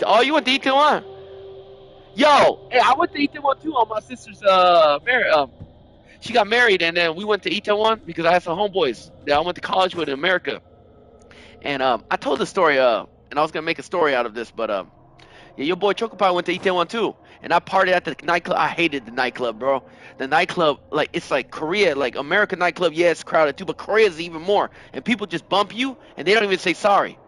Oh, you went to Itaewon? Yo, hey, I went to Itaewon too on my sister's she got married, and then we went to Itaewon because I had some homeboys that I went to college with in America. And I told the story and I was gonna make a story out of this, but yeah, your boy Chocopie went to Itaewon too, and I partied at the nightclub. I hated the nightclub, bro. The nightclub, like it's like Korea, like American nightclub. Yeah, it's crowded too, but Korea is even more, and people just bump you, and they don't even say sorry.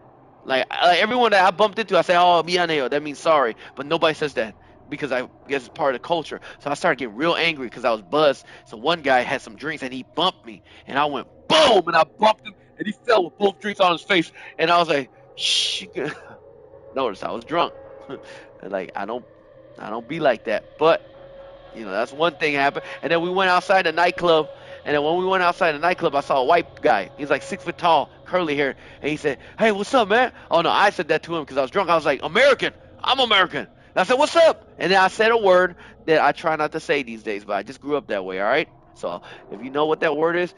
Like everyone that I bumped into, I say, "Oh, mianeo," that means sorry, but nobody says that because I guess it's part of the culture. So I started getting real angry because I was buzzed. So one guy had some drinks and he bumped me, and I went boom, and I bumped him, and he fell with both drinks on his face, and I was like, "Shh." Notice I was drunk. Like I don't be like that. But that's one thing happened. And then we went outside the nightclub. And then when we went outside the nightclub, I saw a white guy. He's like 6 foot tall, curly hair. And he said, "Hey, what's up, man?" Oh no, I said that to him because I was drunk. I was like, "American. I'm American." And I said, "What's up?" And then I said a word that I try not to say these days, but I just grew up that way. All right. So if you know what that word is,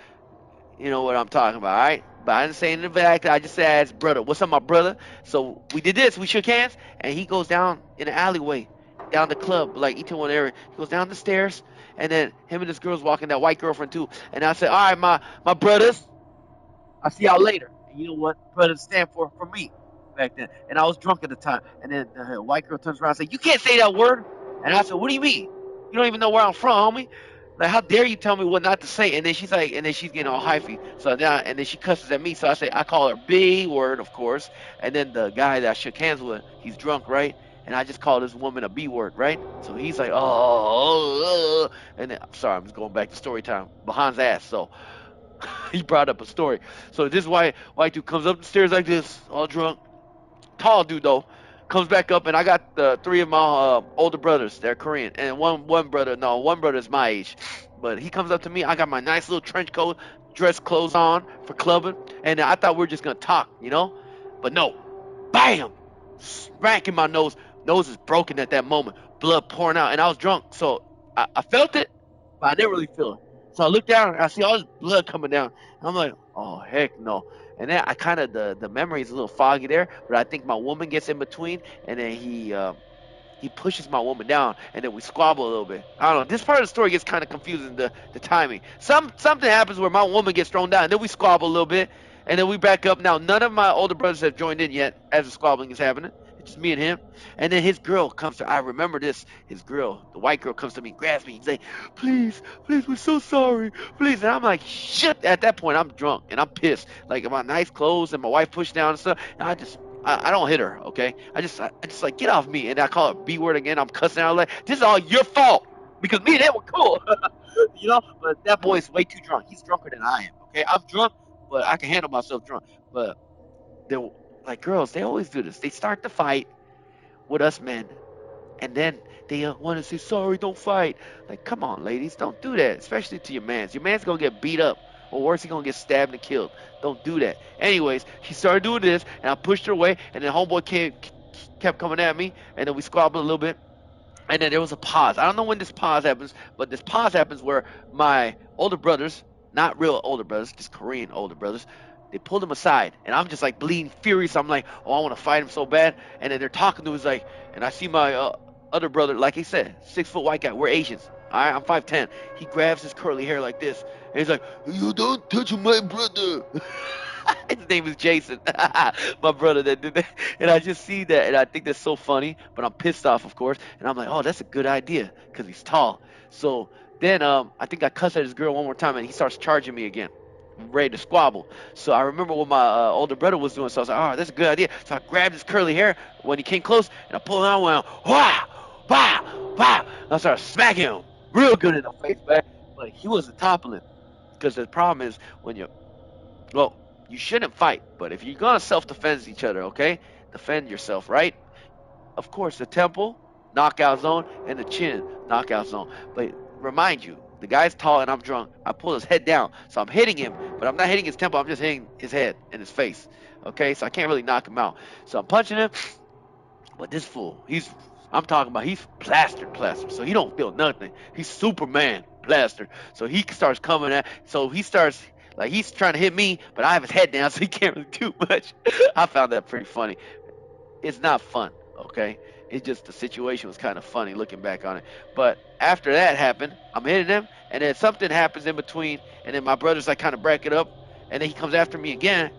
you know what I'm talking about, all right? But I didn't say anything back. I just said, "Brother, what's up, my brother?" So we did this. We shook hands, and he goes down in the alleyway, down the club, like each one area. He goes down the stairs, and then him and this girl's walking, that white girlfriend too. And I said, "All right, my brothers, I'll see y'all later." And you know what brothers stand for me back then. And I was drunk at the time. And then the white girl turns around and says, "You can't say that word." And I said, "What do you mean? You don't even know where I'm from, homie. Like, how dare you tell me what not to say?" And then she's like, and then she's getting all hyphy. So now, and then she cusses at me. So I say, I call her B word, of course. And then the guy that I shook hands with, he's drunk, right? And I just call this woman a B word, right? So he's like, "Oh," and then, I'm sorry, I'm just going back to story time. Behind ass. So he brought up a story. So this white dude comes up the stairs like this, all drunk, tall dude though, comes back up, and I got the three of my older brothers. They're Korean, and one brother is my age, but he comes up to me. I got my nice little trench coat, dress clothes on for clubbing, and I thought we were just gonna talk. But no, bam, smack in my nose. Nose is broken at that moment, blood pouring out, and I was drunk, so I felt it, but I didn't really feel it. So I look down and I see all this blood coming down. I'm like, "Oh heck no!" And then I kind of the memory is a little foggy there, but I think my woman gets in between, and then he pushes my woman down, and then we squabble a little bit. I don't know. This part of the story gets kind of confusing, the timing. Something happens where my woman gets thrown down, and then we squabble a little bit, and then we back up. Now none of my older brothers have joined in yet as the squabbling is happening. It's just me and him. And then his girl comes to. I remember this. His girl, the white girl, comes to me, grabs me, and say, "Please, please, we're so sorry, please." And I'm like, "Shit!" At that point, I'm drunk and I'm pissed. Like my nice clothes and my wife pushed down and stuff. And I don't hit her, okay? I just like, "Get off me," and I call her B word again. I'm cussing out like, "This is all your fault because me and him were cool." But that boy's way too drunk. He's drunker than I am. Okay, I'm drunk, but I can handle myself drunk. But they're like girls. They always do this. They start the fight with us men, and then they want to say sorry, don't fight. Like, come on, ladies, don't do that, especially to your mans. Your man's gonna get beat up, or worse, he's gonna get stabbed and killed. Don't do that. Anyways, she started doing this, and I pushed her away, and then homeboy kept coming at me, and then we squabbled a little bit, and then there was a pause. I don't know when this pause happens, but this pause happens where my older brothers, not real older brothers, just Korean older brothers, they pulled him aside, and I'm just like bleeding furious. I'm like, "Oh, I want to fight him so bad." And then they're talking to us like, and I see my other brother, like he said, 6 foot white guy. We're Asians. All right, I'm 5'10". He grabs his curly hair like this, and he's like, "You don't touch my brother." His name is Jason, my brother that did that. And I just see that, and I think that's so funny. But I'm pissed off, of course. And I'm like, "Oh, that's a good idea because he's tall." So then I think I cussed at his girl one more time, and he starts charging me again, ready to squabble. So I remember what my older brother was doing. So I was like, "Oh, that's a good idea." So I grabbed his curly hair when he came close, and I pulled it out and went, "Wah, wah, wah." And I started smacking him real good in the face, man. But he wasn't toppling because the problem is when you well, you shouldn't fight, but if you're gonna self-defend each other, okay, defend yourself, right? Of course, the temple knockout zone and the chin knockout zone. But remind you, the guy's tall and I'm drunk. I pull his head down, so I'm hitting him, but I'm not hitting his temple. I'm just hitting his head and his face. Okay, so I can't really knock him out. So I'm punching him, but this fool, I'm talking about he's plastered. So he don't feel nothing. He's Superman plastered. So he starts coming at, so he starts, like he's trying to hit me, but I have his head down, so he can't really do much. I found that pretty funny. It's not fun, Okay, it's just the situation was kind of funny looking back on it. But after that happened, I'm hitting him, and then something happens in between, and then my brother's like kind of break it up, and then he comes after me again.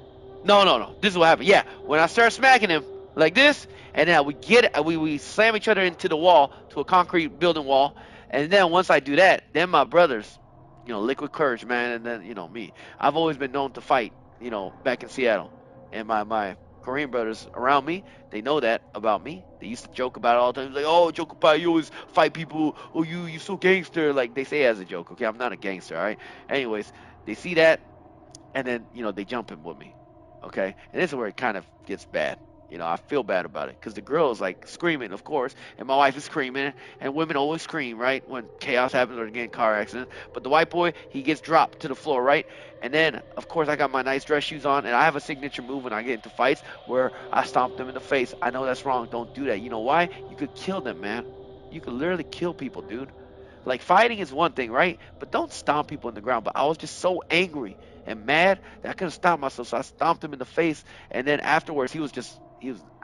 No, no, no. This is what happened. Yeah, when I start smacking him like this, and then we slam each other into the wall, to a concrete building wall, and then once I do that, then my brothers, liquid courage, man, and then me. I've always been known to fight, back in Seattle, and my Korean brothers around me, they know that about me. They used to joke about it all the time. Like, oh, Chocopie, you always fight people. Oh, you so gangster. Like they say as a joke. Okay, I'm not a gangster. All right. Anyways, they see that, and then they jump in with me. Okay, and this is where it kind of gets bad. I feel bad about it because the girl is like screaming, of course, and my wife is screaming, and women always scream, right, when chaos happens or they get in car accident. But the white boy, he gets dropped to the floor, right, and then of course I got my nice dress shoes on, and I have a signature move when I get into fights where I stomp them in the face. I know that's wrong. Don't do that. You know why? You could kill them, man. You could literally kill people, dude. Like fighting is one thing, right? But don't stomp people in the ground. But I was just so angry and mad that I couldn't stop myself. So I stomped him in the face. And then afterwards, he was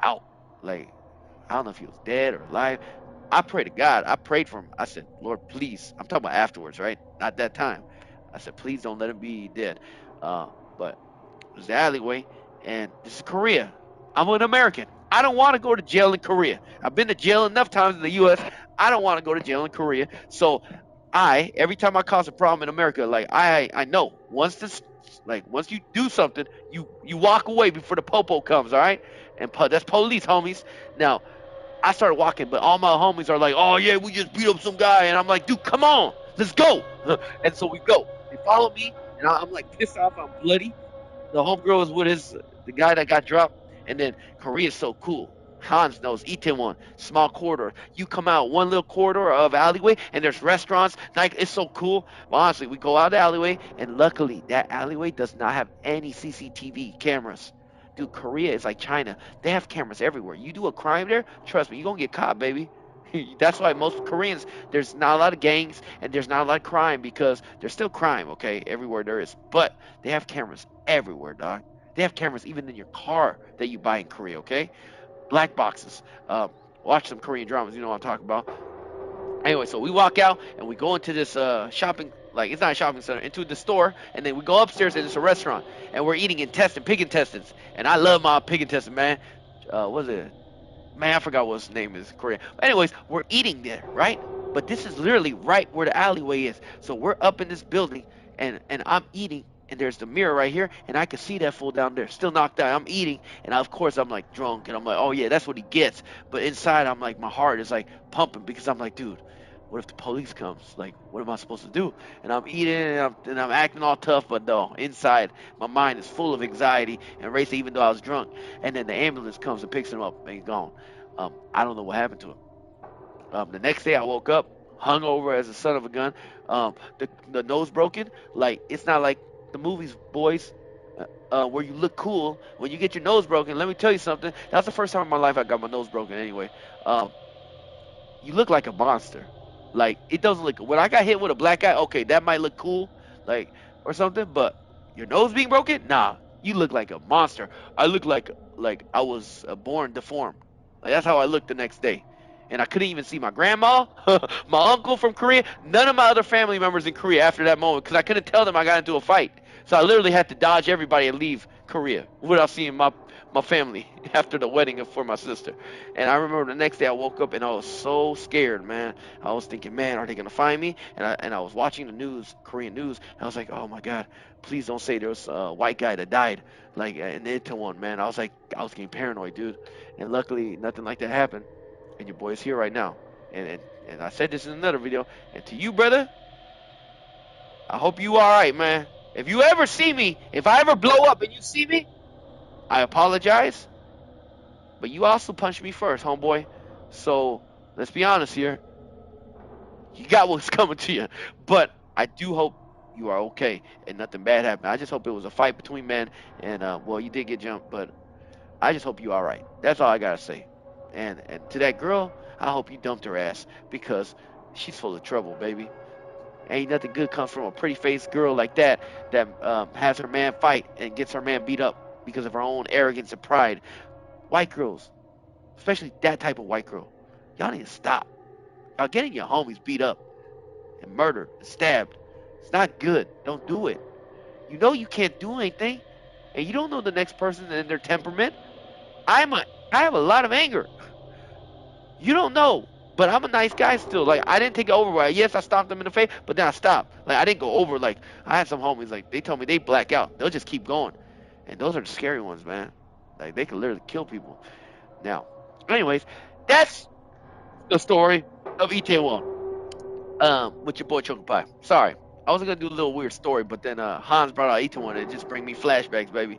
out. Like, I don't know if he was dead or alive. I prayed to God. I prayed for him. I said, Lord, please. I'm talking about afterwards, right? Not that time. I said, please don't let him be dead. But it was the alleyway. And this is Korea. I'm an American. I don't want to go to jail in Korea. I've been to jail enough times in the U.S. I don't want to go to jail in Korea. So every time I cause a problem in America, like I know once you do something, you walk away before the popo comes, all right? And that's police, homies. Now I started walking, but all my homies are like, "Oh yeah, we just beat up some guy," and I'm like, "Dude, come on, let's go!" And so we go. They follow me, and I'm like pissed off. I'm bloody. The homegirl is with the guy that got dropped, and then Korea's so cool. Hans knows Itaewon, small corridor. You come out one little corridor of alleyway, and there's restaurants. Like it's so cool. But honestly, we go out the alleyway, and luckily that alleyway does not have any CCTV cameras. Dude, Korea is like China. They have cameras everywhere. You do a crime there, trust me, you're gonna get caught, baby. That's why most Koreans, there's not a lot of gangs and there's not a lot of crime because there's still crime, okay, everywhere there is. But they have cameras everywhere, dog. They have cameras even in your car that you buy in Korea, okay? Black boxes. Watch some Korean dramas, you know what I'm talking about. Anyway, so we walk out and we go into this shopping, like it's not a shopping center, into the store, and then we go upstairs and it's a restaurant, and we're eating pig intestines, and I love my pig intestines, man. What is it? Man, I forgot what his name is, Korean. But anyways, we're eating there, right? But this is literally right where the alleyway is. So we're up in this building, and I'm eating, and there's the mirror right here, and I can see that fool down there, still knocked out. I'm eating, and of course I'm like drunk, and I'm like, oh yeah, that's what he gets. But inside, I'm like, my heart is like pumping because I'm like, dude, what if the police comes? Like, what am I supposed to do? And I'm eating, and I'm acting all tough, but no, inside, my mind is full of anxiety and racing, even though I was drunk. And then the ambulance comes and picks him up, and he's gone. I don't know what happened to him. The next day I woke up hungover as a son of a gun. The nose broken. Like it's not like the movies, boys, where you look cool when you get your nose broken. Let me tell you something. That's the first time in my life I got my nose broken. Anyway, um, you look like a monster. Like it doesn't look. When I got hit with a black eye, okay, that might look cool, like or something. But your nose being broken, nah, you look like a monster. I look like I was born deformed. Like that's how I looked the next day. And I couldn't even see my grandma, my uncle from Korea, none of my other family members in Korea after that moment because I couldn't tell them I got into a fight. So I literally had to dodge everybody and leave Korea without seeing my family after the wedding for my sister. And I remember the next day I woke up and I was so scared, man. I was thinking, man, are they gonna find me? And I was watching the news, Korean news, and I was like, oh my God, please don't say there was a white guy that died, like in Itaewon, man. I was like, I was getting paranoid, dude. And luckily, nothing like that happened. And your boy is here right now. And I said this in another video. And to you, brother, I hope you all right, man. If you ever see me, if I ever blow up and you see me, I apologize. But you also punched me first, homeboy. So let's be honest here. You got what's coming to you. But I do hope you are okay and nothing bad happened. I just hope it was a fight between men. And well, you did get jumped, but I just hope you all right. That's all I gotta say. And to that girl, I hope you dumped her ass because she's full of trouble, baby. Ain't nothing good comes from a pretty faced girl like that has her man fight and gets her man beat up because of her own arrogance and pride. White girls, especially that type of white girl. Y'all need to stop. Y'all getting your homies beat up and murdered and stabbed. It's not good. Don't do it. You know you can't do anything, and you don't know the next person and their temperament. I have a lot of anger. You don't know, but I'm a nice guy still. Like I didn't take it over. Right? Yes, I stomped them in the face, but then I stopped. Like I didn't go over. Like I had some homies. Like they told me they black out. They'll just keep going, and those are the scary ones, man. Like they can literally kill people. Now, anyways, that's the story of Itaewon. With your boy Chocopie. Sorry, I was gonna do a little weird story, but then Hans brought out Itaewon and it just bring me flashbacks, baby.